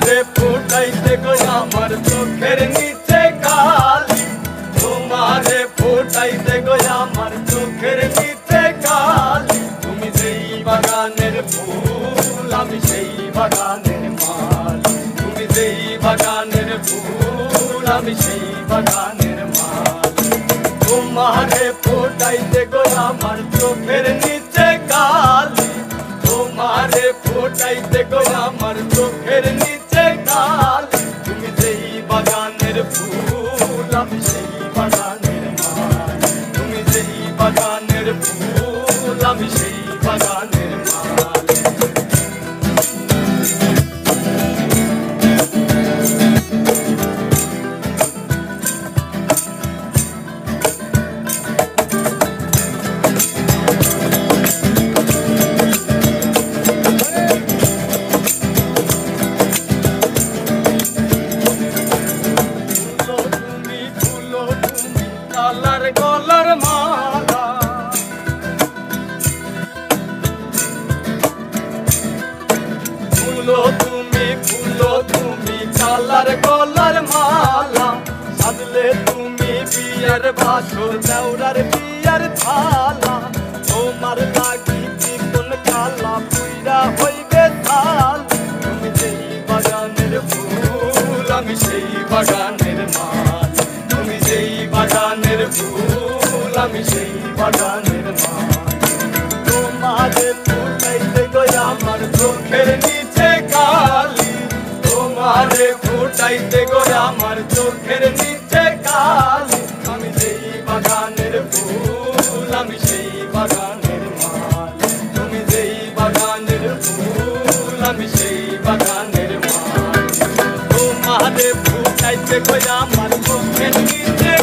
তোমারে ফুটাইতে গো আমার চোখের নিচে কালি, তোমারে ফুটাইতে গো আমার চোখের নিচে কালি। তুমি যেই বাগানের ফুল আমি সেই বাগানের মালি, তুমি যেই বাগানের ফুল আমি সেই বাগানের মালি। তোমারে ফুটাইতে গো আমার চোখের নিচে কালি, তোমারে ফুটাইতে গো আমার চোখের নিচে কালি। তুমি যেই বাগানের ফুল আমি সেই বাগানের মালি, তুমি যেই বাগানের ফুল আমি সেই বাগানের মালি। কালার গলার মালা, ফুলো তুমি কালার গলার মালা। সাজলে তুমি বিয়ার বাসর দেওরার বিয়ার থালা, তোমার লাগি কোন কালা পুইরা হইবে থাল। তুমি যেই বাগানের ফুল আমি সেই বাগানের মাল, তুমি যেই বাগানের ফুল আমি সেই বাগানের মাল। তোমারে ফুটাইতে গো আমার চোখের নিচে কালি, তোমারে ফুটাইতে গো আমার চোখের নিচে কালি। আমি যেই বাগানের ফুল আমি সেই বাগানের মাল, তুমি যেই বাগানের ফুল আমি সেই বাগানের মাল। তোমারে ফুটাইতে গো আমার চোখের নিচে